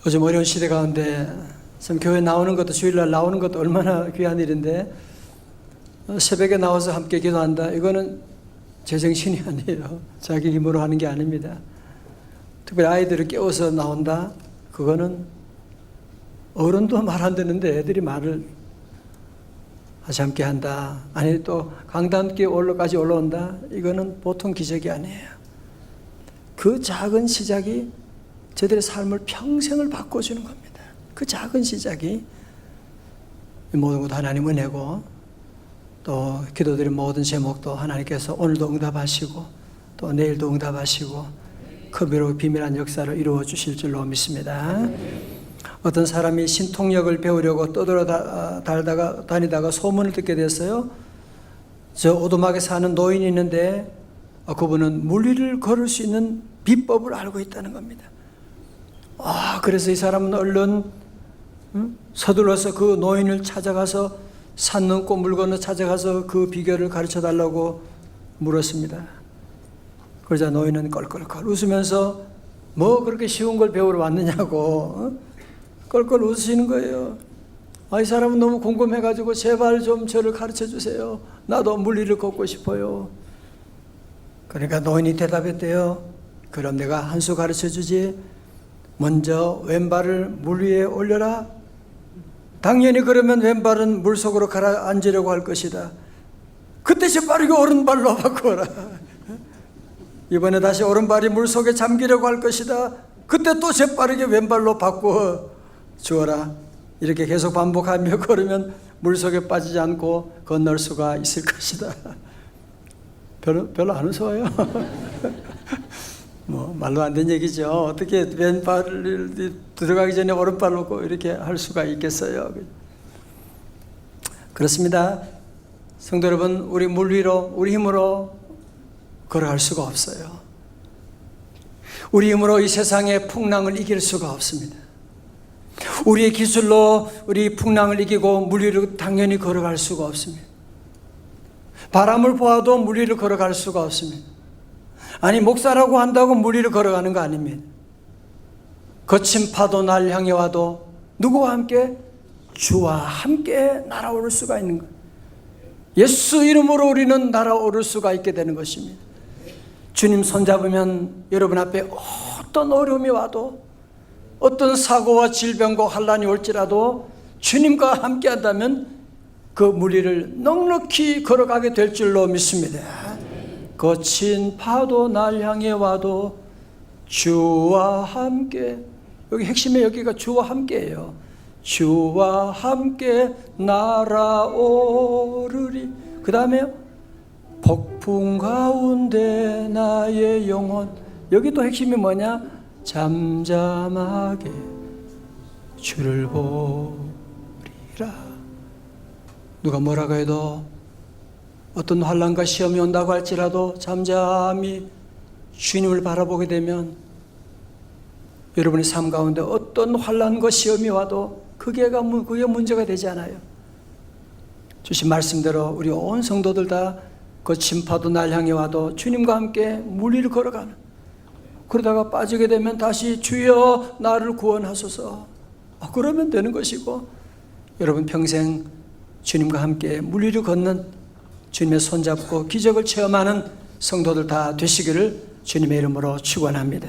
요즘 어려운 시대 가운데 참 교회 나오는 것도, 주일날 나오는 것도 얼마나 귀한 일인데 새벽에 나와서 함께 기도한다, 이거는 제정신이 아니에요. 자기 힘으로 하는 게 아닙니다. 특별히 아이들을 깨워서 나온다, 그거는 어른도 말 안 듣는데 애들이 말을 같이 함께 한다, 아니 또 강단께 올라까지 올라온다, 이거는 보통 기적이 아니에요. 그 작은 시작이 저들의 삶을 평생을 바꿔주는 겁니다. 그 작은 시작이 모든 것 하나님 은혜고, 또 기도드린 모든 제목도 하나님께서 오늘도 응답하시고 또 내일도 응답하시고 크비로 비밀한 역사를 이루어 주실 줄로 믿습니다. 어떤 사람이 신통력을 배우려고 다니다가 소문을 듣게 됐어요. 저 오두막에 사는 노인이 있는데 그분은 물리를 걸을 수 있는 비법을 알고 있다는 겁니다. 그래서 이 사람은 얼른 서둘러서 그 노인을 찾아가서 산 넘고 물 건너 찾아가서 그 비결을 가르쳐 달라고 물었습니다. 그러자 노인은 껄껄껄 웃으면서 뭐 그렇게 쉬운 걸 배우러 왔느냐고 껄껄 웃으시는 거예요. 이 사람은 너무 궁금해가지고 제발 좀 저를 가르쳐 주세요. 나도 물리를 걷고 싶어요. 그러니까 노인이 대답했대요. 그럼 내가 한 수 가르쳐 주지. 먼저 왼발을 물 위에 올려라. 당연히 그러면 왼발은 물속으로 가라앉으려고 할 것이다. 그때 재빠르게 오른발로 바꿔라. 이번에 다시 오른발이 물속에 잠기려고 할 것이다. 그때 또 재빠르게 왼발로 바꾸어 주어라. 이렇게 계속 반복하며 걸으면 물속에 빠지지 않고 건널 수가 있을 것이다. 별로 안 무서워요. 말로 안 된 얘기죠. 어떻게 왼발을 들어가기 전에 오른발로 이렇게 할 수가 있겠어요. 그렇습니다. 성도 여러분, 우리 물 위로, 우리 힘으로 걸어갈 수가 없어요. 우리 힘으로 이 세상의 풍랑을 이길 수가 없습니다. 우리의 기술로 우리 풍랑을 이기고 물 위로 당연히 걸어갈 수가 없습니다. 바람을 보아도 물 위로 걸어갈 수가 없습니다. 아니, 목사라고 한다고 물 위로 걸어가는 거 아닙니다. 거친 파도 날 향해 와도 누구와 함께? 주와 함께 날아오를 수가 있는 거예요. 예수 이름으로 우리는 날아오를 수가 있게 되는 것입니다. 주님 손잡으면 여러분 앞에 어떤 어려움이 와도, 어떤 사고와 질병과 환난이 올지라도 주님과 함께 한다면 그 물 위를 넉넉히 걸어가게 될 줄로 믿습니다. 거친 파도 날 향해 와도 주와 함께, 여기 핵심의 여기가 주와 함께예요. 주와 함께 날아오르리. 그 다음에 폭풍 가운데 나의 영혼, 여기 또 핵심이 뭐냐? 잠잠하게 주를 보리라. 누가 뭐라고 해도, 어떤 환난과 시험이 온다고 할지라도 잠잠히 주님을 바라보게 되면 여러분의 삶 가운데 어떤 환난과 시험이 와도 그게 문제가 되지 않아요. 주신 말씀대로 우리 온 성도들 다 거친 파도 날 향해 와도 주님과 함께 물 위를 걸어가는, 그러다가 빠지게 되면 다시 주여 나를 구원하소서, 그러면 되는 것이고, 여러분 평생 주님과 함께 물 위를 걷는, 주님의 손잡고 기적을 체험하는 성도들 다 되시기를 주님의 이름으로 축원합니다.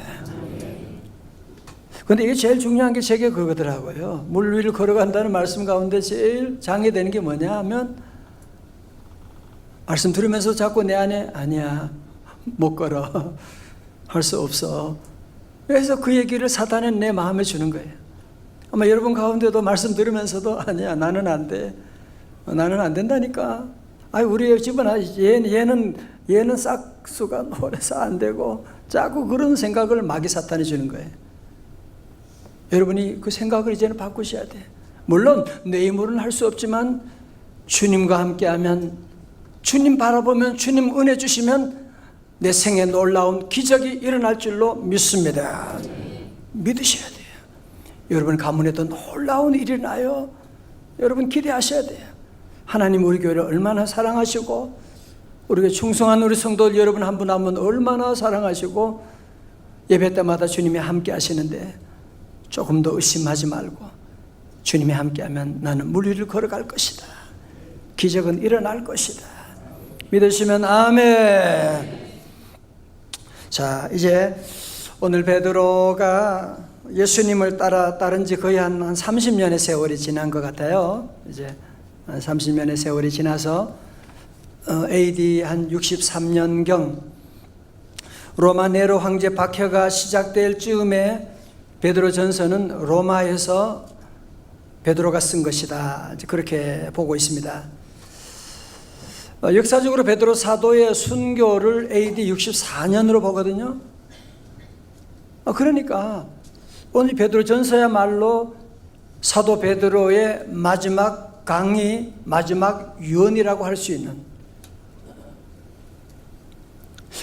그런데 이게 제일 중요한 게 제게 그거더라고요. 물 위를 걸어간다는 말씀 가운데 제일 장애되는 게 뭐냐 하면, 말씀 들으면서 자꾸 내 안에 아니야, 못 걸어, 할 수 없어. 그래서 그 얘기를 사탄은 내 마음에 주는 거예요. 아마 여러분 가운데도 말씀 들으면서도 아니야, 나는 안 돼, 나는 안 된다니까. 우리 집은 얘는 싹수가 노래서 안 되고, 자꾸 그런 생각을 마귀 사탄이 주는 거예요. 여러분이 그 생각을 이제는 바꾸셔야 돼. 물론 내 힘으로는 할 수 없지만 주님과 함께하면, 주님 바라보면, 주님 은혜 주시면 내 생에 놀라운 기적이 일어날 줄로 믿습니다. 믿으셔야 돼요. 여러분 가문에도 놀라운 일이 나요. 여러분 기대하셔야 돼요. 하나님 우리 교회를 얼마나 사랑하시고, 우리가 충성한 우리 성도 여러분 한 분 한 분 얼마나 사랑하시고, 예배 때마다 주님이 함께 하시는데 조금 더 의심하지 말고 주님이 함께하면 나는 물 위를 걸어갈 것이다. 기적은 일어날 것이다. 믿으시면 아멘. 자, 이제 오늘 베드로가 예수님을 따른 지 거의 한 30년의 세월이 지난 것 같아요. 이제 30년의 세월이 지나서 AD 한 63년경 로마 네로 황제 박해가 시작될 즈음에 베드로 전서는 로마에서 베드로가 쓴 것이다. 그렇게 보고 있습니다. 역사적으로 베드로 사도의 순교를 AD 64년으로 보거든요. 그러니까 오늘 베드로 전서야말로 사도 베드로의 마지막 강의, 마지막 유언이라고 할 수 있는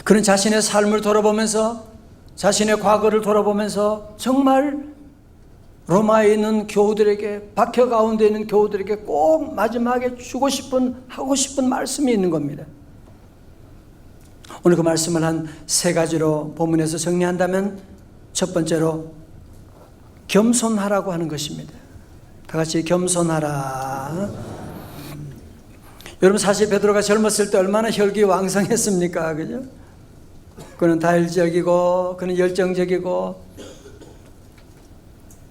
그는 자신의 삶을 돌아보면서 자신의 과거를 돌아보면서 정말 로마에 있는 교우들에게, 박해 가운데 있는 교우들에게 꼭 마지막에 하고 싶은 말씀이 있는 겁니다. 오늘 그 말씀을 한 세 가지로 본문에서 정리한다면 첫 번째로 겸손하라고 하는 것입니다. 다 같이 겸손하라. 여러분, 사실 베드로가 젊었을 때 얼마나 혈기왕성했습니까? 그죠? 그는 다혈질적이고 그는 열정적이고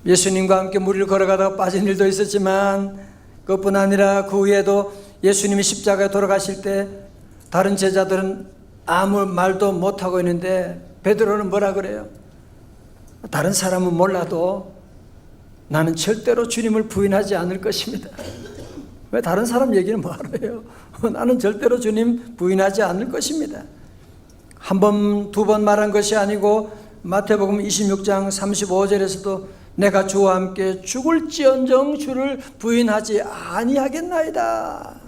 예수님과 함께 무리를 걸어가다가 빠진 일도 있었지만 그것뿐 아니라 그 후에도 예수님이 십자가에 돌아가실 때 다른 제자들은 아무 말도 못하고 있는데 베드로는 뭐라 그래요? 다른 사람은 몰라도 나는 절대로 주님을 부인하지 않을 것입니다. 왜 다른 사람 얘기는 뭐하러 해요? 나는 절대로 주님 부인하지 않을 것입니다. 한 번, 두 번 말한 것이 아니고 마태복음 26장 35절에서도 내가 주와 함께 죽을지언정 주를 부인하지 아니하겠나이다.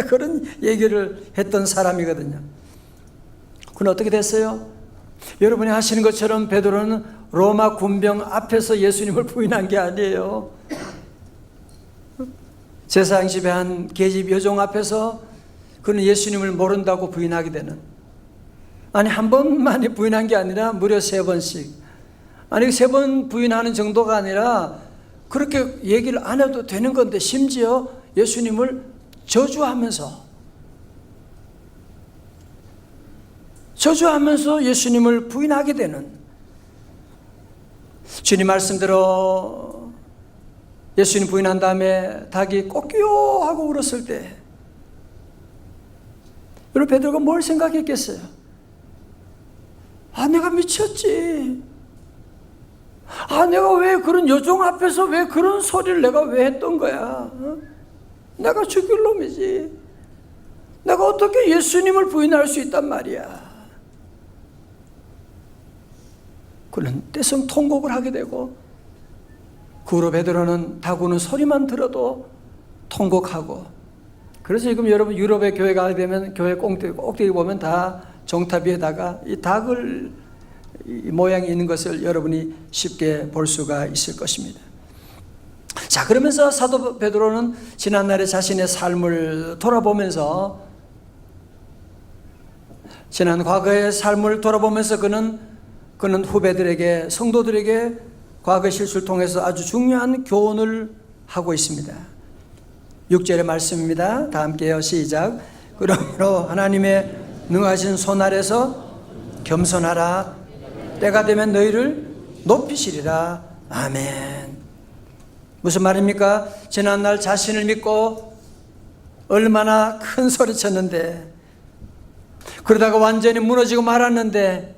그런 얘기를 했던 사람이거든요. 그건 어떻게 됐어요? 여러분이 하시는 것처럼 베드로는 로마 군병 앞에서 예수님을 부인한 게 아니에요. 제사장 집에 한 계집 여종 앞에서 그는 예수님을 모른다고 부인하게 되는, 아니 한 번만에 부인한 게 아니라 무려 3번씩, 아니 3번 부인하는 정도가 아니라 그렇게 얘기를 안 해도 되는 건데 심지어 예수님을 저주하면서 예수님을 부인하게 되는, 주님 말씀대로 예수님 부인한 다음에 닭이 꼬끼요 하고 울었을 때 여러분 베드로가 뭘 생각했겠어요? 내가 미쳤지. 내가 왜 그런 여종 앞에서 왜 그런 소리를 내가 왜 했던 거야? 내가 죽일 놈이지. 내가 어떻게 예수님을 부인할 수 있단 말이야. 그는 떼성 통곡을 하게 되고 그 후로 베드로는 닭 우는 소리만 들어도 통곡하고, 그래서 지금 여러분 유럽의 교회 가게 되면 교회 꼭대기 보면 다 정탑 위에다가 이 닭을 이 모양이 있는 것을 여러분이 쉽게 볼 수가 있을 것입니다. 자, 그러면서 사도 베드로는 지난날의 자신의 삶을 돌아보면서, 지난 과거의 삶을 돌아보면서 그는 후배들에게, 성도들에게 과거 실수를 통해서 아주 중요한 교훈을 하고 있습니다. 6절의 말씀입니다. 다 함께요. 시작. 그러므로 하나님의 능하신 손 아래서 겸손하라. 때가 되면 너희를 높이시리라. 아멘. 무슨 말입니까? 지난날 자신을 믿고 얼마나 큰 소리 쳤는데, 그러다가 완전히 무너지고 말았는데,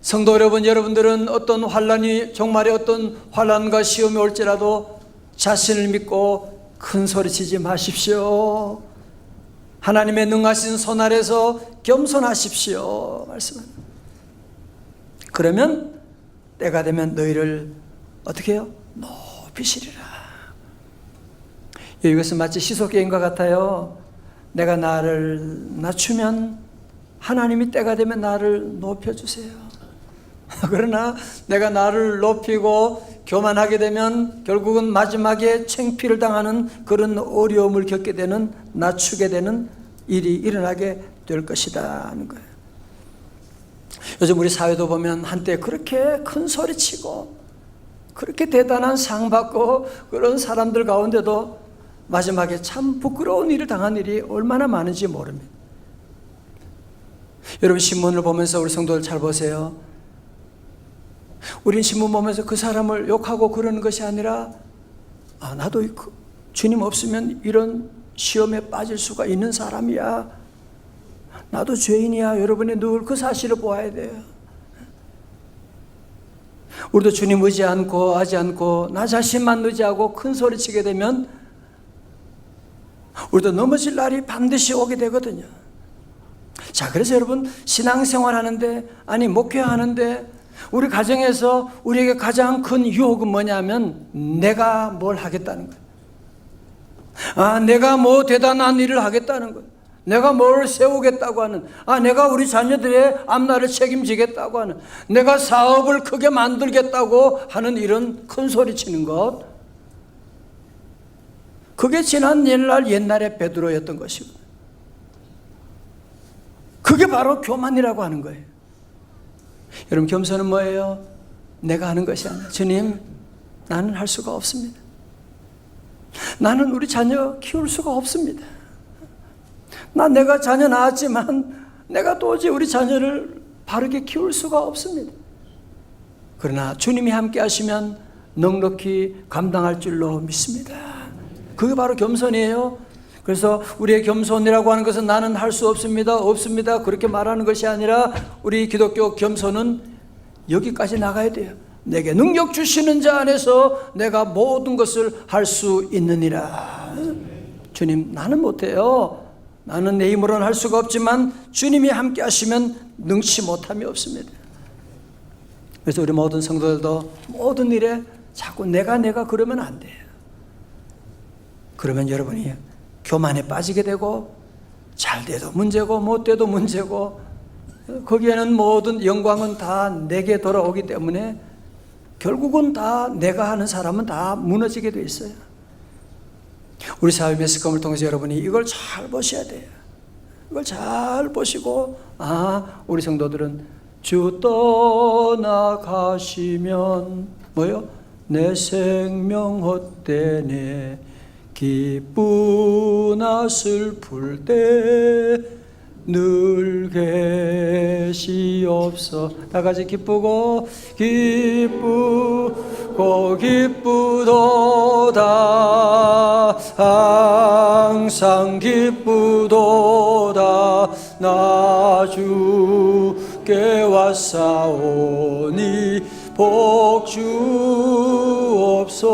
성도 여러분들은 어떤 환란이, 종말에 어떤 환란과 시험이 올지라도 자신을 믿고 큰 소리 치지 마십시오. 하나님의 능하신 손 아래서 겸손하십시오. 말씀합니다. 그러면 때가 되면 너희를 어떻게 해요? 높이시리라. 이것은 마치 시속게임과 같아요. 내가 나를 낮추면 하나님이 때가 되면 나를 높여주세요. 그러나 내가 나를 높이고 교만하게 되면 결국은 마지막에 창피를 당하는 그런 어려움을 겪게 되는, 낮추게 되는 일이 일어나게 될 것이다 하는 거예요. 요즘 우리 사회도 보면 한때 그렇게 큰 소리치고 그렇게 대단한 상 받고 그런 사람들 가운데도 마지막에 참 부끄러운 일을 당한 일이 얼마나 많은지 모릅니다. 여러분, 신문을 보면서 우리 성도들 잘 보세요. 우린 신문 보면서 그 사람을 욕하고 그러는 것이 아니라 나도 주님 없으면 이런 시험에 빠질 수가 있는 사람이야. 나도 죄인이야. 여러분이 늘 그 사실을 보아야 돼요. 우리도 주님 의지 않고 하지 않고 나 자신만 의지하고 큰 소리 치게 되면 우리도 넘어질 날이 반드시 오게 되거든요. 자, 그래서 여러분, 신앙생활 하는데, 목회하는데, 우리 가정에서 우리에게 가장 큰 유혹은 뭐냐면 내가 뭘 하겠다는 거예요. 내가 뭐 대단한 일을 하겠다는 거예요. 내가 뭘 세우겠다고 하는, 내가 우리 자녀들의 앞날을 책임지겠다고 하는, 내가 사업을 크게 만들겠다고 하는 이런 큰 소리 치는 것, 그게 지난 옛날에 베드로였던 것이고, 그게 바로 교만이라고 하는 거예요. 여러분, 겸손은 뭐예요? 내가 하는 것이 아니라 주님, 나는 할 수가 없습니다. 나는 우리 자녀 키울 수가 없습니다. 내가 자녀 낳았지만 내가 도저히 우리 자녀를 바르게 키울 수가 없습니다. 그러나 주님이 함께 하시면 넉넉히 감당할 줄로 믿습니다. 그게 바로 겸손이에요. 그래서 우리의 겸손이라고 하는 것은 나는 할 수 없습니다, 없습니다, 그렇게 말하는 것이 아니라 우리 기독교 겸손은 여기까지 나가야 돼요. 내게 능력 주시는 자 안에서 내가 모든 것을 할 수 있느니라. 주님, 나는 못해요. 나는 내 힘으로는 할 수가 없지만 주님이 함께 하시면 능치 못함이 없습니다. 그래서 우리 모든 성도들도 모든 일에 자꾸 내가 그러면 안 돼요. 그러면 여러분이 교만에 빠지게 되고 잘 돼도 문제고 못 돼도 문제고 거기에는 모든 영광은 다 내게 돌아오기 때문에 결국은 다 내가 하는 사람은 다 무너지게 돼 있어요. 우리 사회 매스컴을 통해서 여러분이 이걸 잘 보셔야 돼요. 이걸 잘 보시고 우리 성도들은 주 떠나가시면 뭐요? 내 생명 헛되네 기쁘나 슬플 때 늘 계시옵소. 다 같이 기쁘고 기쁘도다 항상 기쁘도다 나 주께 왔사오니 복 주옵소서.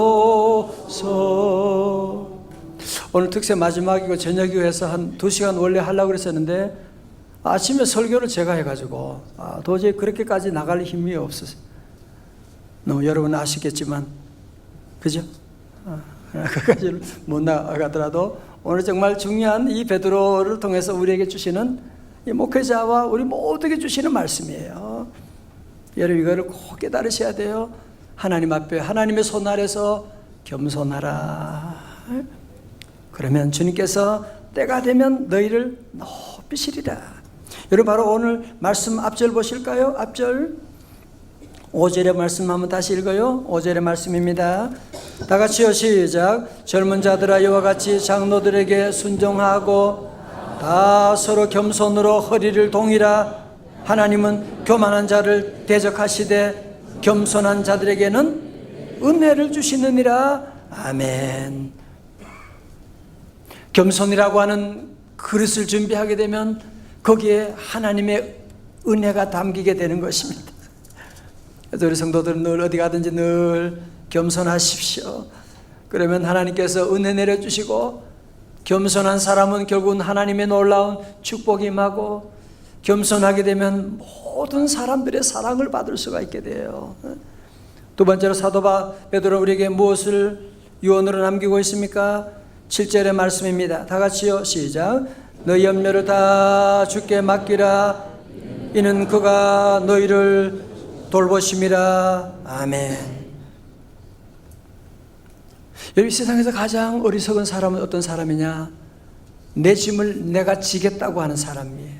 오늘 특세 마지막이고 저녁이고 해서 한 2시간 원래 하려고 그랬었는데 아침에 설교를 제가 해가지고 도저히 그렇게까지 나갈 힘이 없었어요. 여러분 아시겠지만 그죠? 그까지는 못 나가더라도 오늘 정말 중요한 이 베드로를 통해서 우리에게 주시는 이 목회자와 우리 모두에게 주시는 말씀이에요. 여러분 이거를 꼭 깨달으셔야 돼요. 하나님 앞에 하나님의 손 아래서 겸손하라. 그러면 주님께서 때가 되면 너희를 높이시리라. 여러분 바로 오늘 말씀 앞절 보실까요? 앞절 5절의 말씀 한번 다시 읽어요. 5절의 말씀입니다. 다 같이요, 시작. 젊은 자들아 이와 같이 장로들에게 순종하고 다 서로 겸손으로 허리를 동이라. 하나님은 교만한 자를 대적하시되 겸손한 자들에게는 은혜를 주시느니라. 아멘. 겸손이라고 하는 그릇을 준비하게 되면 거기에 하나님의 은혜가 담기게 되는 것입니다. 그래서 우리 성도들은 늘 어디 가든지 늘 겸손하십시오. 그러면 하나님께서 은혜 내려주시고 겸손한 사람은 결국은 하나님의 놀라운 축복이 임하고 겸손하게 되면 모든 사람들의 사랑을 받을 수가 있게 돼요. 두 번째로 사도 베드로 우리에게 무엇을 유언으로 남기고 있습니까? 7절의 말씀입니다. 다 같이요, 시작. 너희 염려를 다 주께 맡기라. 이는 그가 너희를 돌보심이라. 아멘. 여러분 세상에서 가장 어리석은 사람은 어떤 사람이냐? 내 짐을 내가 지겠다고 하는 사람이에요.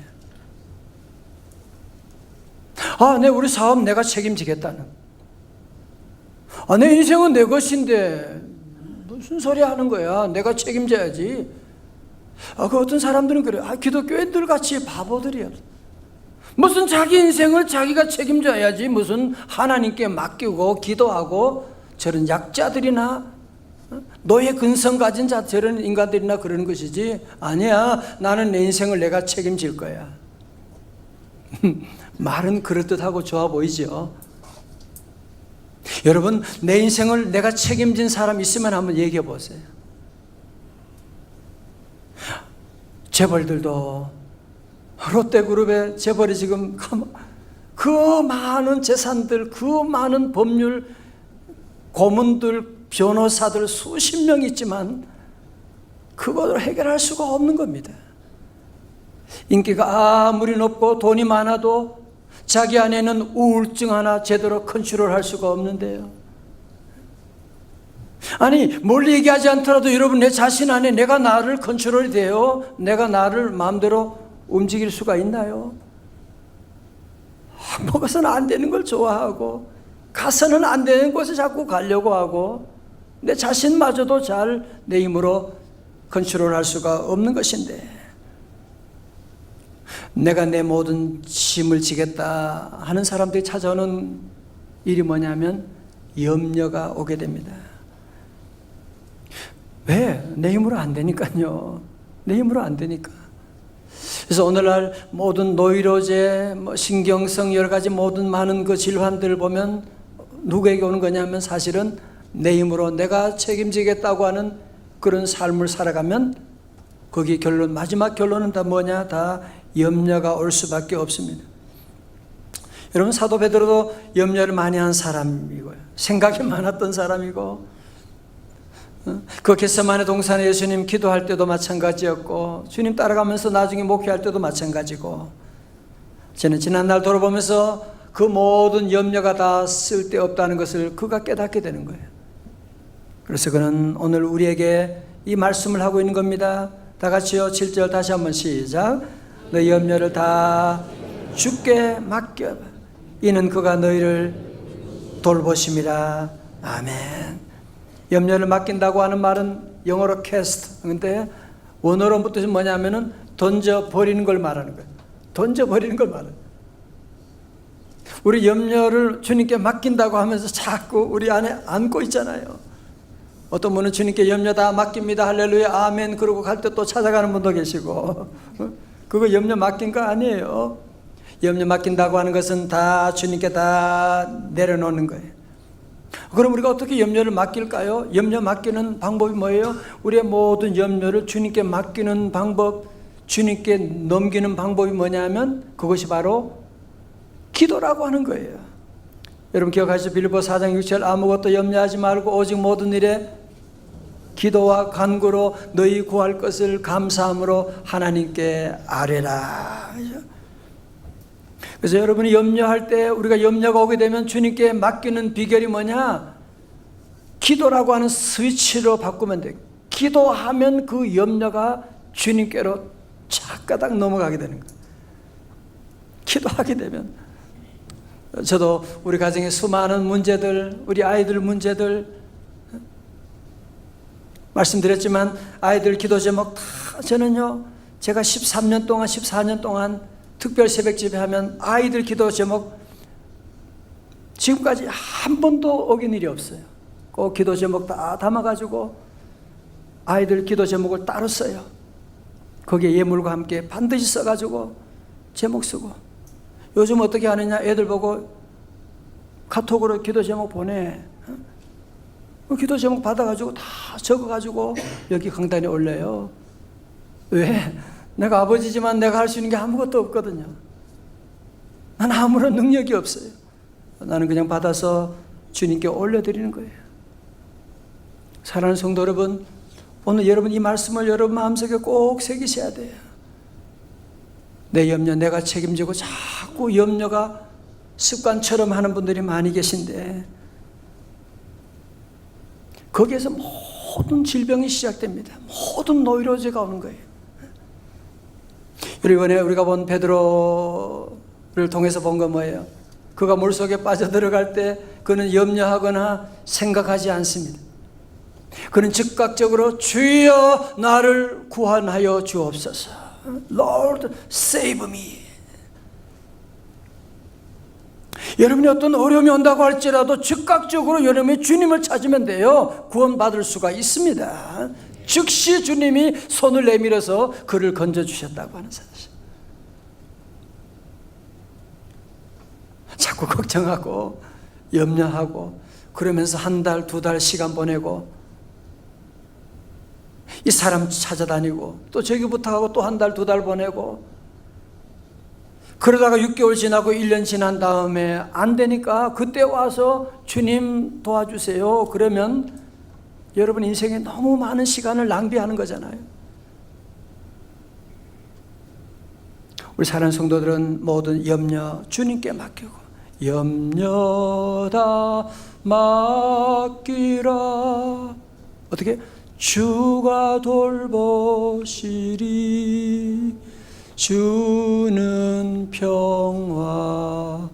우리 사업 내가 책임지겠다는. 내 인생은 내 것인데 무슨 소리 하는 거야. 내가 책임져야지. 그 어떤 사람들은 그래요. 기독교인들 같이 바보들이야. 무슨 자기 인생을 자기가 책임져야지. 무슨 하나님께 맡기고 기도하고 저런 약자들이나 노예 근성 가진 자 저런 인간들이나 그러는 것이지. 아니야. 나는 내 인생을 내가 책임질 거야. 말은 그럴듯하고 좋아 보이죠. 여러분, 내 인생을 내가 책임진 사람 있으면 한번 얘기해 보세요. 재벌들도 롯데그룹의 재벌이 지금 그 많은 재산들, 그 많은 법률 고문들, 변호사들 수십 명 있지만 그것을 해결할 수가 없는 겁니다. 인기가 아무리 높고 돈이 많아도 자기 안에는 우울증 하나 제대로 컨트롤할 수가 없는데요. 아니, 멀리 얘기하지 않더라도 여러분, 내 자신 안에 내가 나를 컨트롤이 돼요? 내가 나를 마음대로 움직일 수가 있나요? 먹어서는 안 되는 걸 좋아하고 가서는 안 되는 곳에 자꾸 가려고 하고 내 자신마저도 잘 내 힘으로 컨트롤할 수가 없는 것인데, 내가 내 모든 짐을 지겠다 하는 사람들이 찾아오는 일이 뭐냐면 염려가 오게 됩니다. 왜? 내 힘으로 안 되니까요. 내 힘으로 안 되니까. 그래서 오늘날 모든 노이로제, 신경성 여러 가지 모든 많은 그 질환들을 보면 누구에게 오는 거냐면 사실은 내 힘으로 내가 책임지겠다고 하는 그런 삶을 살아가면 거기 결론, 마지막 결론은 다 뭐냐? 다 염려가 올 수밖에 없습니다. 여러분, 사도 베드로도 염려를 많이 한 사람이고요. 생각이 많았던 사람이고, 그 겟세마네 동산에 예수님 기도할 때도 마찬가지였고, 주님 따라가면서 나중에 목회할 때도 마찬가지고, 저는 지난날 돌아보면서 그 모든 염려가 다 쓸데없다는 것을 그가 깨닫게 되는 거예요. 그래서 그는 오늘 우리에게 이 말씀을 하고 있는 겁니다. 다 같이요. 7절 다시 한번 시작. 너희 염려를 다 주께 맡겨. 이는 그가 너희를 돌보심이라. 아멘. 염려를 맡긴다고 하는 말은 영어로 cast. 근데 원어로 뜻은 뭐냐면은 던져버리는 걸 말하는 거예요. 던져버리는 걸 말하는 거예요. 우리 염려를 주님께 맡긴다고 하면서 자꾸 우리 안에 안고 있잖아요. 어떤 분은 주님께 염려 다 맡깁니다. 할렐루야, 아멘. 그러고 갈 때 또 찾아가는 분도 계시고. 그거 염려 맡긴 거 아니에요. 염려 맡긴다고 하는 것은 다 주님께 다 내려놓는 거예요. 그럼 우리가 어떻게 염려를 맡길까요? 염려 맡기는 방법이 뭐예요? 우리의 모든 염려를 주님께 맡기는 방법, 주님께 넘기는 방법이 뭐냐면 그것이 바로 기도라고 하는 거예요. 여러분 기억하시죠? 빌립보 4장 6절 아무것도 염려하지 말고 오직 모든 일에 기도와 간구로 너희 구할 것을 감사함으로 하나님께 아뢰라. 그래서 여러분이 염려할 때 우리가 염려가 오게 되면 주님께 맡기는 비결이 뭐냐? 기도라고 하는 스위치로 바꾸면 돼요. 기도하면 그 염려가 주님께로 착가닥 넘어가게 되는 거예요. 기도하게 되면. 저도 우리 가정의 수많은 문제들, 우리 아이들 문제들 말씀드렸지만 아이들 기도 제목 다 저는요, 제가 13년 동안 14년 동안 특별 새벽 집회 하면 아이들 기도 제목 지금까지 한 번도 어긴 일이 없어요. 꼭 기도 제목 다 담아가지고 아이들 기도 제목을 따로 써요. 거기에 예물과 함께 반드시 써가지고 제목 쓰고. 요즘 어떻게 하느냐, 애들 보고 카톡으로 기도 제목 보내. 기도 제목 받아가지고 다 적어가지고 여기 강단에 올려요. 왜? 내가 아버지지만 내가 할 수 있는 게 아무것도 없거든요. 난 아무런 능력이 없어요. 나는 그냥 받아서 주님께 올려드리는 거예요. 사랑하는 성도 여러분, 오늘 여러분 이 말씀을 여러분 마음속에 꼭 새기셔야 돼요. 내 염려 내가 책임지고 자꾸 염려가 습관처럼 하는 분들이 많이 계신데 거기에서 모든 질병이 시작됩니다. 모든 노이로제가 오는 거예요. 이번에 우리가 본 베드로를 통해서 본 건 뭐예요? 그가 물속에 빠져들어갈 때 그는 염려하거나 생각하지 않습니다. 그는 즉각적으로 주여 나를 구원하여 주옵소서. Lord save me. 여러분이 어떤 어려움이 온다고 할지라도 즉각적으로 여러분이 주님을 찾으면 돼요. 구원받을 수가 있습니다. 즉시 주님이 손을 내밀어서 그를 건져주셨다고 하는 사실. 자꾸 걱정하고 염려하고 그러면서 한 달, 두 달 시간 보내고 이 사람 찾아다니고 또 저기 부탁하고 또 한 달, 두 달 보내고 그러다가 6개월 지나고 1년 지난 다음에 안 되니까 그때 와서 주님 도와주세요. 그러면 여러분 인생에 너무 많은 시간을 낭비하는 거잖아요. 우리 사랑하는 성도들은 모든 염려 주님께 맡기고 염려 다 맡기라. 어떻게? 주가 돌보시리. 주는 평화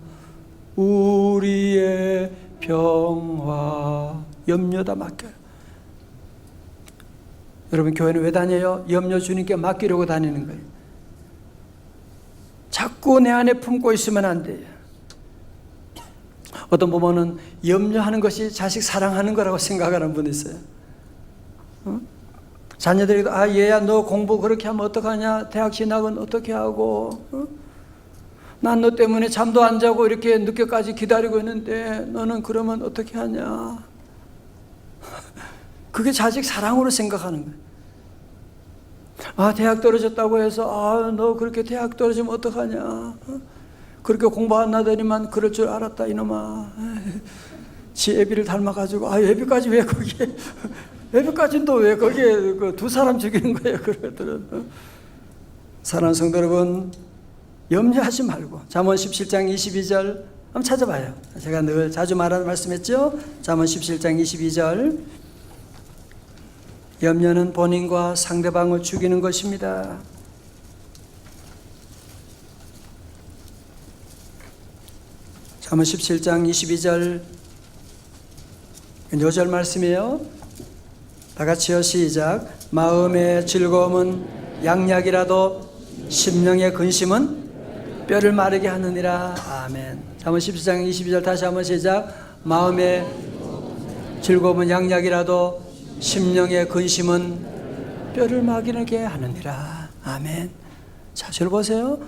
우리의 평화. 염려 다 맡겨요. 여러분 교회는 왜 다녀요? 염려 주님께 맡기려고 다니는 거예요. 자꾸 내 안에 품고 있으면 안 돼요. 어떤 부모는 염려하는 것이 자식 사랑하는 거라고 생각하는 분이 있어요. 자녀들이 얘야 너 공부 그렇게 하면 어떡하냐, 대학 진학은 어떻게 하고, 난 너 때문에 잠도 안 자고 이렇게 늦게까지 기다리고 있는데 너는 그러면 어떻게 하냐. 그게 자식 사랑으로 생각하는 거예요. 대학 떨어졌다고 해서 너 그렇게 대학 떨어지면 어떡하냐, 그렇게 공부 안 하더니만 그럴 줄 알았다 이놈아. 지 애비를 닮아가지고 애비까지 왜 거기에 애비까지는 또 왜 거기에 두 사람 죽이는 거예요. 그러더라도 사랑하는 성도 여러분, 염려하지 말고 잠언 17장 22절 한번 찾아봐요. 제가 늘 자주 말하는 말씀했죠. 잠언 17장 22절. 염려는 본인과 상대방을 죽이는 것입니다. 잠언 17장 22절 요절 말씀이에요. 다 같이요, 시작. 마음의 즐거움은 양약이라도 심령의 근심은 뼈를 마르게 하느니라. 아멘. 잠언 17장 22절 다시 한번 시작. 마음의 즐거움은 양약이라도 심령의 근심은 뼈를 마르게 하느니라. 아멘. 자, 저를 보세요.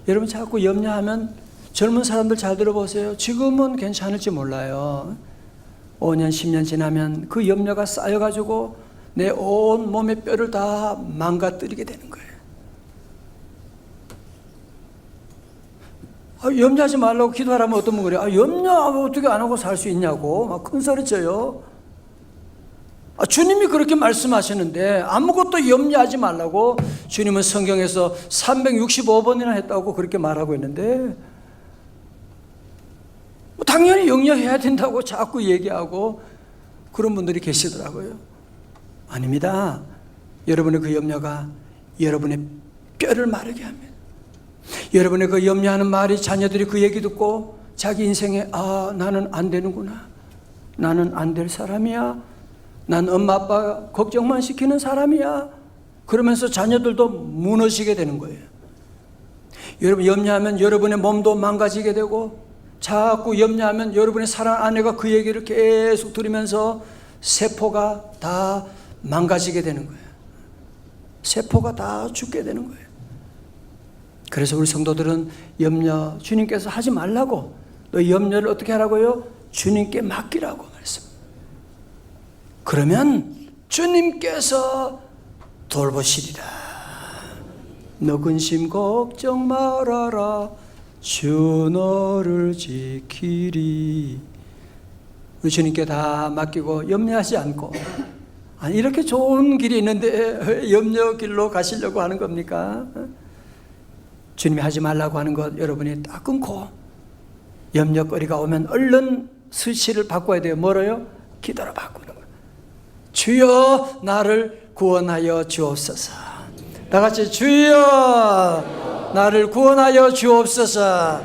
여러분 자꾸 염려하면 젊은 사람들 잘 들어보세요. 지금은 괜찮을지 몰라요. 5년, 10년 지나면 그 염려가 쌓여가지고 내 온 몸의 뼈를 다 망가뜨리게 되는 거예요. 염려하지 말라고 기도하라면 어떤 분 그래요? 염려하면 어떻게 안 하고 살 수 있냐고 막 큰 소리 쳐요. 주님이 그렇게 말씀하시는데 아무것도 염려하지 말라고 주님은 성경에서 365번이나 했다고 그렇게 말하고 있는데 당연히 염려해야 된다고 자꾸 얘기하고 그런 분들이 계시더라고요. 아닙니다. 여러분의 그 염려가 여러분의 뼈를 마르게 합니다. 여러분의 그 염려하는 말이 자녀들이 그 얘기 듣고 자기 인생에 나는 안 되는구나, 나는 안 될 사람이야, 난 엄마 아빠 걱정만 시키는 사람이야, 그러면서 자녀들도 무너지게 되는 거예요. 여러분 염려하면 여러분의 몸도 망가지게 되고 자꾸 염려하면 여러분의 사랑하는 아내가 그 얘기를 계속 들으면서 세포가 다 망가지게 되는 거예요. 세포가 다 죽게 되는 거예요. 그래서 우리 성도들은 염려 주님께서 하지 말라고, 너 염려를 어떻게 하라고요? 주님께 맡기라고 말씀. 그러면 주님께서 돌보시리라. 너 근심 걱정 말아라, 주 너를 지키리. 우리 주님께 다 맡기고 염려하지 않고, 이렇게 좋은 길이 있는데 왜 염려 길로 가시려고 하는 겁니까? 주님이 하지 말라고 하는 것 여러분이 딱 끊고 염려거리가 오면 얼른 수시를 바꿔야 돼요. 뭐로요? 기도로 바꾸는 거예요. 주여 나를 구원하여 주옵소서. 다 같이 주여 나를 구원하여 주옵소서.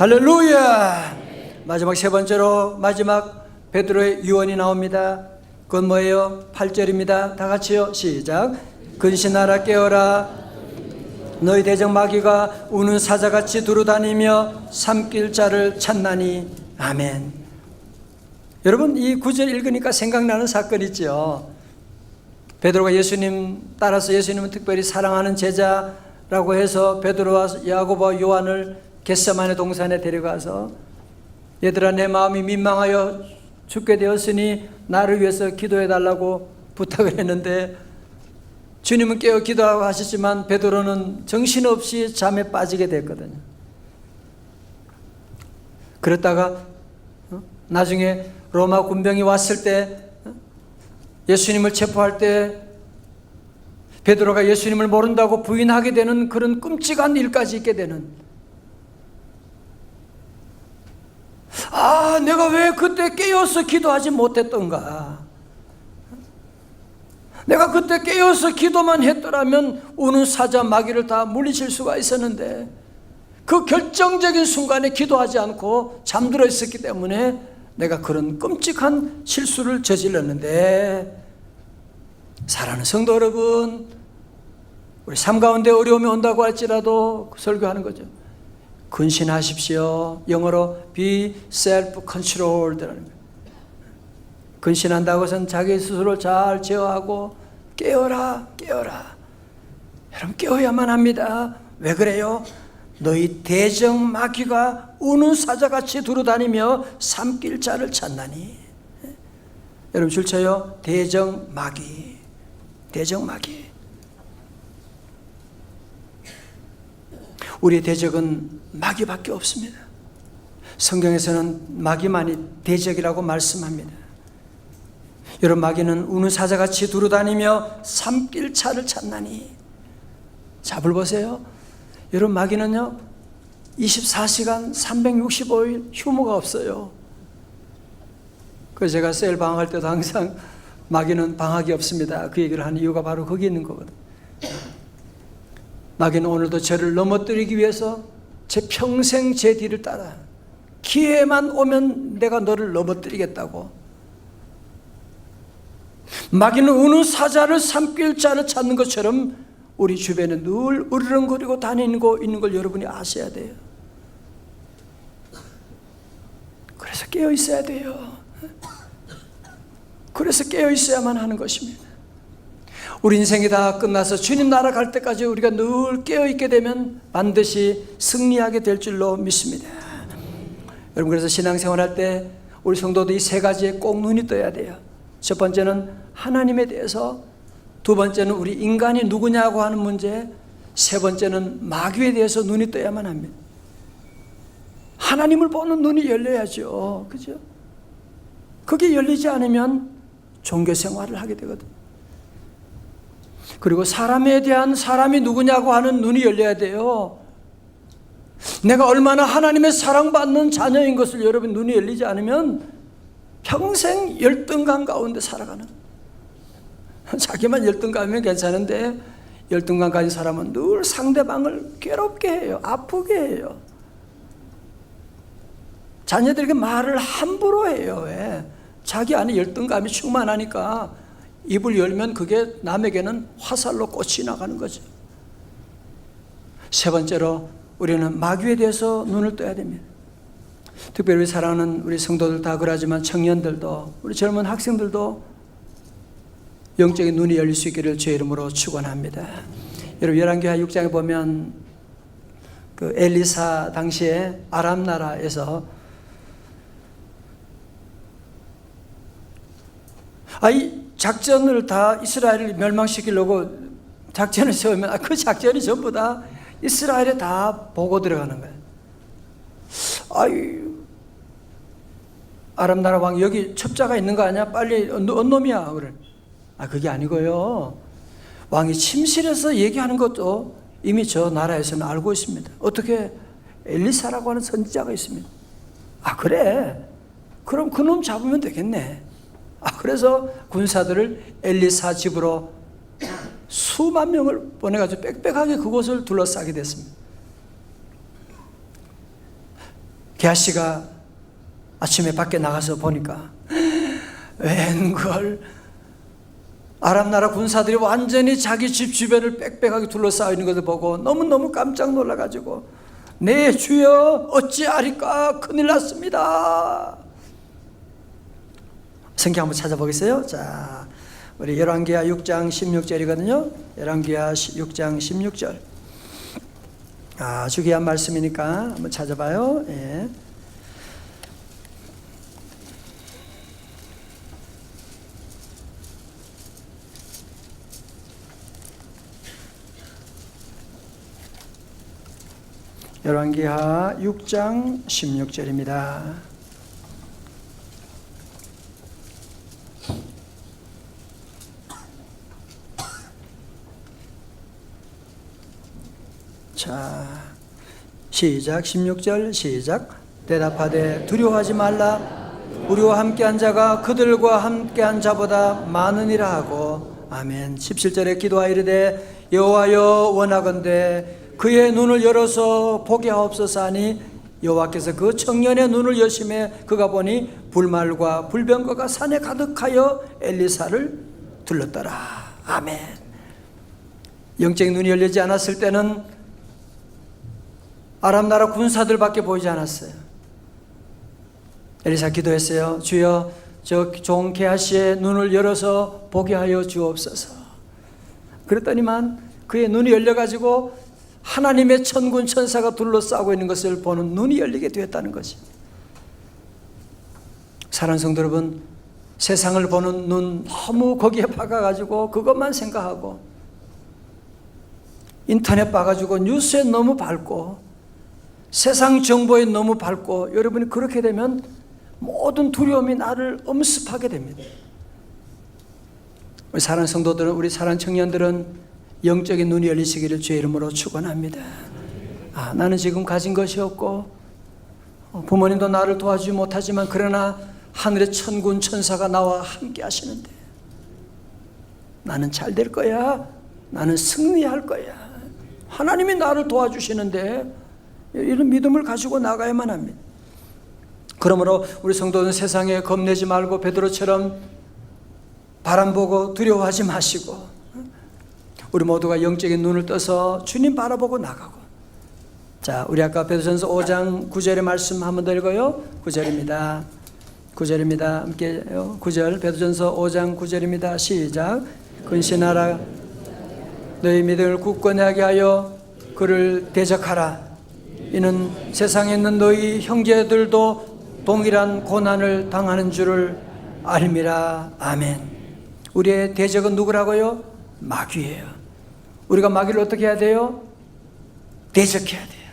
할렐루야. 마지막 세 번째로 마지막 베드로의 유언이 나옵니다. 그건 뭐예요? 8절입니다. 다 같이요. 시작. 근신하라 깨어라. 너희 대적 마귀가 우는 사자같이 두루다니며 삼킬 자를 찾나니. 아멘. 여러분, 이 구절 읽으니까 생각나는 사건 있죠. 베드로가 예수님 따라서 예수님은 특별히 사랑하는 제자라고 해서 베드로와 야고보와 요한을 겟세마네 동산에 데려가서 얘들아, 내 마음이 민망하여 죽게 되었으니 나를 위해서 기도해 달라고 부탁을 했는데 주님은 깨어 기도하고 하셨지만 베드로는 정신없이 잠에 빠지게 됐거든요. 그랬다가 나중에 로마 군병이 왔을 때 예수님을 체포할 때 베드로가 예수님을 모른다고 부인하게 되는 그런 끔찍한 일까지 있게 되는, 내가 왜 그때 깨어서 기도하지 못했던가, 내가 그때 깨어서 기도만 했더라면 우는 사자 마귀를 다 물리칠 수가 있었는데 그 결정적인 순간에 기도하지 않고 잠들어 있었기 때문에 내가 그런 끔찍한 실수를 저질렀는데, 사랑하는 성도 여러분, 우리 삶 가운데 어려움이 온다고 할지라도 설교하는 거죠. 근신하십시오. 영어로 be self-controlled. 근신한다고 해서는 자기 스스로 잘 제어하고 깨어라, 깨어라. 여러분, 깨어야만 합니다. 왜 그래요? 너희 대적 마귀가 우는 사자같이 두루다니며 삼킬 자를 찾나니. 여러분 줄 쳐요. 대적 마귀. 대적 마귀. 우리의 대적은 마귀밖에 없습니다. 성경에서는 마귀만이 대적이라고 말씀합니다. 여러분, 마귀는 우는 사자같이 두루다니며 삼킬 자를 찾나니. 잡을 보세요. 여러분, 마귀는요 24시간 365일 휴무가 없어요. 그래서 제가 셀 방학할 때도 항상 마귀는 방학이 없습니다 그 얘기를 하는 이유가 바로 거기 있는 거거든요. 마귀는 오늘도 저를 넘어뜨리기 위해서 제 평생 제 뒤를 따라, 기회만 오면 내가 너를 넘어뜨리겠다고. 마귀는 우는 사자를 삼킬 자를 찾는 것처럼 우리 주변에 늘 으르렁거리고 다니고 있는 걸 여러분이 아셔야 돼요. 그래서 깨어 있어야 돼요. 그래서 깨어 있어야만 하는 것입니다. 우리 인생이 다 끝나서 주님 나라 갈 때까지 우리가 늘 깨어 있게 되면 반드시 승리하게 될 줄로 믿습니다. 여러분, 그래서 신앙생활 할 때 우리 성도도 이 세 가지에 꼭 눈이 떠야 돼요. 첫 번째는 하나님에 대해서, 두 번째는 우리 인간이 누구냐고 하는 문제, 세 번째는 마귀에 대해서 눈이 떠야만 합니다. 하나님을 보는 눈이 열려야죠. 그죠? 그게 열리지 않으면 종교 생활을 하게 되거든요. 그리고 사람에 대한, 사람이 누구냐고 하는 눈이 열려야 돼요. 내가 얼마나 하나님의 사랑받는 자녀인 것을 여러분 눈이 열리지 않으면 평생 열등감 가운데 살아가는, 자기만 열등감이면 괜찮은데 열등감 가진 사람은 늘 상대방을 괴롭게 해요. 아프게 해요. 자녀들에게 말을 함부로 해요. 왜? 자기 안에 열등감이 충만하니까 입을 열면 그게 남에게는 화살로 꽂히 나가는 거죠. 세 번째로 우리는 마귀에 대해서 눈을 떠야 됩니다. 특별히 사랑하는 우리 성도들 다 그러지만 청년들도, 우리 젊은 학생들도 영적인 눈이 열릴 수 있기를 주의 이름으로 축원합니다. 여러분, 열왕기하 6장에 보면 그 엘리사 당시에 아람 나라에서 이 작전을 다 이스라엘을 멸망시키려고 작전을 세우면 그 작전이 전부 다 이스라엘에 다 보고 들어가는 거예요. 아람 나라 왕 여기 첩자가 있는 거 아니야? 빨리 언놈이야. 그래. 그게 아니고요. 왕이 침실에서 얘기하는 것도 이미 저 나라에서는 알고 있습니다. 어떻게? 엘리사라고 하는 선지자가 있습니다. 그래? 그럼 그놈 잡으면 되겠네. 그래서 군사들을 엘리사 집으로 수만 명을 보내가지고 빽빽하게 그곳을 둘러싸게 됐습니다. 게하씨가 아침에 밖에 나가서 보니까 웬걸 아람 나라 군사들이 완전히 자기 집 주변을 빽빽하게 둘러싸여 있는 것을 보고 너무너무 깜짝 놀라가지고 네 주여 어찌하리까 큰일 났습니다. 성경 한번 찾아보겠어요? 자, 우리 열왕기하 6장 16절이거든요. 열왕기하 6장 16절. 아주 귀한 말씀이니까 한번 찾아봐요. 예. 열왕기하 6장 16절입니다. 자, 시작. 16절 시작. 대답하되 두려워하지 말라. 우리와 함께한 자가 그들과 함께한 자보다 많으니라 하고. 아멘. 17절에 기도하여 이르되 여호와여 원하건대 그의 눈을 열어서 보게 하옵소서 하니 여호와께서 그 청년의 눈을 여심해 그가 보니 불말과 불병거가 산에 가득하여 엘리사를 둘렀더라. 아멘. 영적인 눈이 열리지 않았을 때는 아람 나라 군사들밖에 보이지 않았어요. 엘리사 기도했어요. 주여 저 종 게하시의 눈을 열어서 보게 하여 주옵소서. 그랬더니만 그의 눈이 열려가지고 하나님의 천군 천사가 둘러싸고 있는 것을 보는 눈이 열리게 되었다는 것이. 사랑하는 성도 여러분, 세상을 보는 눈 너무 거기에 박아가지고 그것만 생각하고 인터넷 봐가지고 뉴스에 너무 밝고 세상 정보에 너무 밝고 여러분이 그렇게 되면 모든 두려움이 나를 엄습하게 됩니다. 우리 사랑하는 성도들은, 우리 사랑하는 청년들은 영적인 눈이 열리시기를 주의 이름으로 축원합니다. 나는 지금 가진 것이 없고 부모님도 나를 도와주지 못하지만 그러나 하늘의 천군 천사가 나와 함께 하시는데 나는 잘 될 거야. 나는 승리할 거야. 하나님이 나를 도와주시는데 이런 믿음을 가지고 나가야만 합니다. 그러므로 우리 성도는 세상에 겁내지 말고 베드로처럼 바람 보고 두려워하지 마시고 우리 모두가 영적인 눈을 떠서 주님 바라보고 나가고. 자, 우리 아까 베드로전서 5장 9절의 말씀 한 번 더 읽어요. 9절입니다. 9절입니다. 함께 9절 베드로전서 5장 9절입니다. 시작. 근신하라. 너희 믿음을 굳건하게 하여 그를 대적하라. 이는 세상에 있는 너희 형제들도 동일한 고난을 당하는 줄을 알미라. 아멘. 우리의 대적은 누구라고요? 마귀예요. 우리가 마귀를 어떻게 해야 돼요? 대적해야 돼요.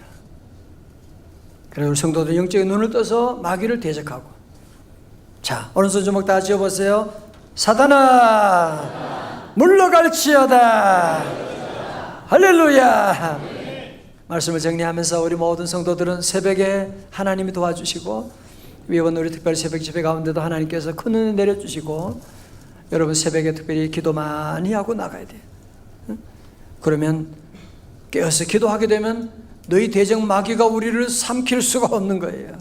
그래서 우리 성도들 영적인 눈을 떠서 마귀를 대적하고. 자, 오른손 주먹 다 쥐어보세요. 사단아 물러갈지어다. 할렐루야. 말씀을 정리하면서 우리 모든 성도들은 새벽에 하나님이 도와주시고 이번 우리 특별히 새벽 집회 가운데도 하나님께서 큰 은혜 내려주시고 여러분 새벽에 특별히 기도 많이 하고 나가야 돼요. 그러면 깨어서 기도하게 되면 너희 대적 마귀가 우리를 삼킬 수가 없는 거예요.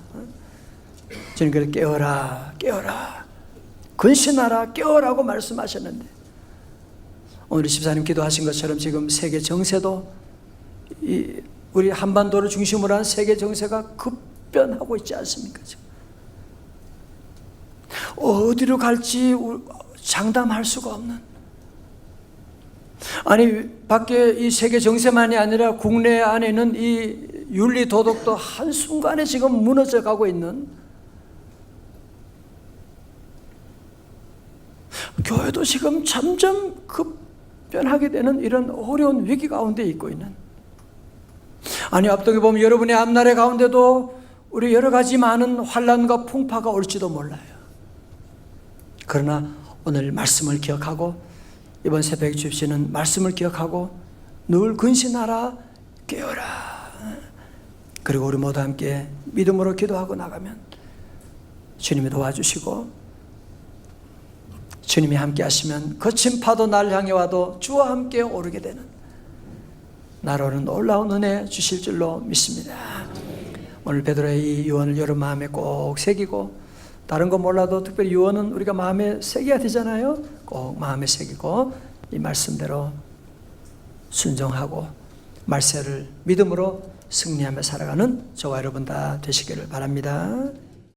저는 그래 깨어라 깨어라 근신하라 깨어라고 말씀하셨는데 오늘 집사님 기도하신 것처럼 지금 세계 정세도 우리 한반도를 중심으로 한 세계 정세가 급변하고 있지 않습니까? 지금 어디로 갈지 장담할 수가 없는, 아니 밖에 이 세계 정세만이 아니라 국내 안에는 이 윤리 도덕도 한순간에 지금 무너져 가고 있는, 교회도 지금 점점 급변하게 되는 이런 어려운 위기 가운데 있고 있는, 아니 앞쪽에 보면 여러분의 앞날의 가운데도 우리 여러 가지 많은 환난과 풍파가 올지도 몰라요. 그러나 오늘 말씀을 기억하고 이번 새벽에 주시는 말씀을 기억하고 늘 근신하라 깨어라. 그리고 우리 모두 함께 믿음으로 기도하고 나가면 주님이 도와주시고 주님이 함께 하시면 거친 파도 날 향해 와도 주와 함께 오르게 되는 나로는 놀라운 은혜 주실 줄로 믿습니다. 오늘 베드로의 이 유언을 여러분 마음에 꼭 새기고, 다른 거 몰라도 특별히 유언은 우리가 마음에 새겨야 되잖아요. 꼭 마음에 새기고 이 말씀대로 순종하고 말세를 믿음으로 승리하며 살아가는 저와 여러분 다 되시기를 바랍니다.